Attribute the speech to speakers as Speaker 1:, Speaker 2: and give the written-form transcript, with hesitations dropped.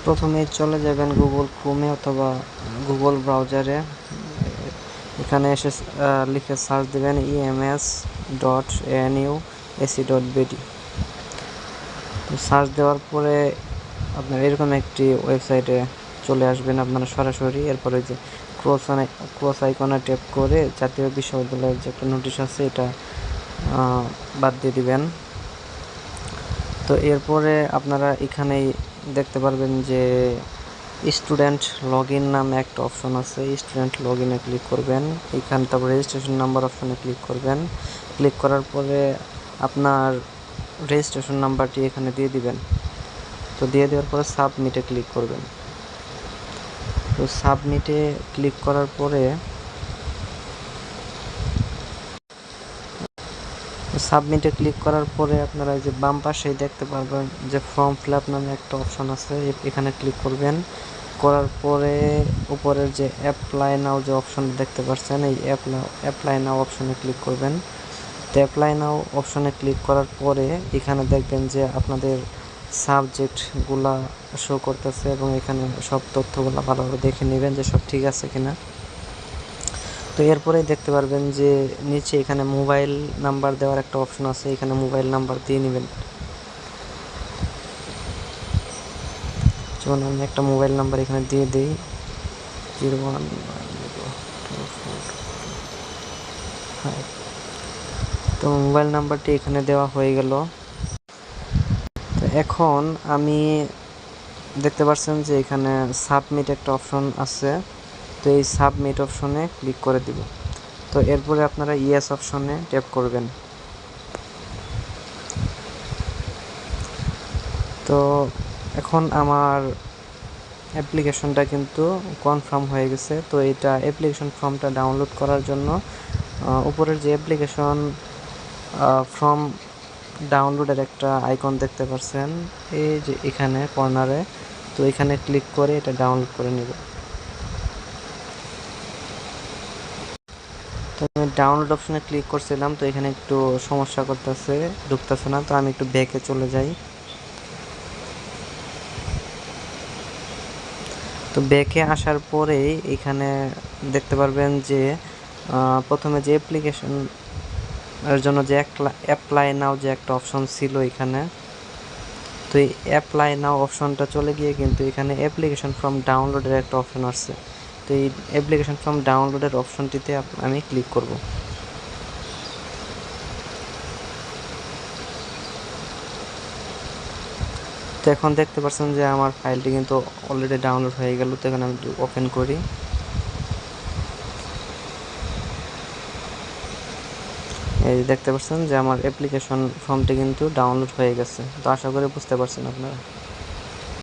Speaker 1: প্রথমে চলে যাবেন গুগল ক্রোমে অথবা গুগল ব্রাউজারে। এখানে এসে লিখে সার্চ দেবেন ems.anu.ac.bd। সার্চ দেওয়ার পরে আপনার এরকম একটি ওয়েবসাইটে চলে আসবেন আপনারা সরাসরি। এরপরে যে ক্রস আইকনে ট্যাপ করে জাতীয় বিশ্ববিদ্যালয়ের যে একটা নোটিশ আছে এটা বাদ দিয়ে দিবেন। তো এরপরে আপনারা এখানেই দেখতে পারবেন যে স্টুডেন্ট লগ ইন নামে একটা অপশন আছে। স্টুডেন্ট লগ ইনে ক্লিক করবেন। এখানে তারপর রেজিস্ট্রেশন নাম্বার অপশনে ক্লিক করবেন। ক্লিক করার পরে আপনার রেজিস্ট্রেশন নাম্বারটি এখানে দিয়ে দিবেন। তো দিয়ে দেওয়ার পরে সাবমিটে ক্লিক করবেন। তো সাবমিটে ক্লিক করার পরে আপনারা যে বাম পাশেই দেখতে পারবেন যে ফর্ম ফিল আপ নামে একটা অপশন আছে, এখানে ক্লিক করবেন। করার পরে উপরের যে অ্যাপ্লাই নাও যে অপশন দেখতে পাচ্ছেন, এই অ্যাপ্লাই নাও অপশনে ক্লিক করবেন। তো অ্যাপ্লাই নাও অপশনে ক্লিক করার পরে এখানে দেখবেন যে আপনাদের সাবজেক্টগুলা শো করতেছে এবং এখানে সব তথ্যগুলো ভালোভাবে দেখে নেবেন যে সব ঠিক আছে কিনা। তো এরপরেই দেখতে পারবেন যে নিচে এখানে মোবাইল নাম্বার দেওয়ার একটা অপশন আছে, এখানে মোবাইল নাম্বার দিয়ে নেবেন। যেমন আমি একটা মোবাইল নাম্বার এখানে দিয়ে দিই 019245। তো মোবাইল নাম্বারটি এখানে দেওয়া হয়ে গেল। তো এখন আমি দেখতে পাচ্ছেন যে এখানে সাবমিট একটা অপশন আছে। তো এই সাবমিট অপশনে ক্লিক করে দিব। তো এরপরে আপনারা ইয়েস অপশনে ট্যাপ করবেন। তো এখন আমার অ্যাপ্লিকেশনটা কিন্তু কনফার্ম হয়ে গেছে। তো এটা অ্যাপ্লিকেশন ফর্মটা ডাউনলোড করার জন্য উপরের যে অ্যাপ্লিকেশন ফর্ম ডাউনলোডের একটা আইকন দেখতে পাচ্ছেন এই যে এখানে কর্নারে, তো এখানে ক্লিক করে এটা ডাউনলোড করে নেব। তো আমি ডাউনলোড অপশনে ক্লিক করছিলাম, তো এখানে একটু সমস্যা করতেছে, ঢুকতেছে না। তো আমি একটু ব্যাকে চলে যাই। তো ব্যাকে আসার পরেই এখানে দেখতে পারবেন যে প্রথমে যে অ্যাপ্লিকেশন এর জন্য যে অ্যাপ্লাই নাও যে একটা অপশন ছিল এখানে, তো এই অ্যাপ্লাই নাও অপশনটা চলে গিয়ে কিন্তু এখানে অ্যাপ্লিকেশন ফর্ম ডাউনলোডের একটা অপশন আসছে। তো এই অ্যাপ্লিকেশন ফর্ম ডাউনলোডের অপশনটিতে আমি ক্লিক করব। তো এখন দেখতে পাচ্ছেন যে আমার ফাইলটি কিন্তু অলরেডি ডাউনলোড হয়ে গেল। তো এখানে আমি ওপেন করি। এই দেখতে পাচ্ছেন যে আমার অ্যাপ্লিকেশন ফর্মটি কিন্তু ডাউনলোড হয়ে গেছে। তো আশা করি বুঝতে পারছেন আপনারা।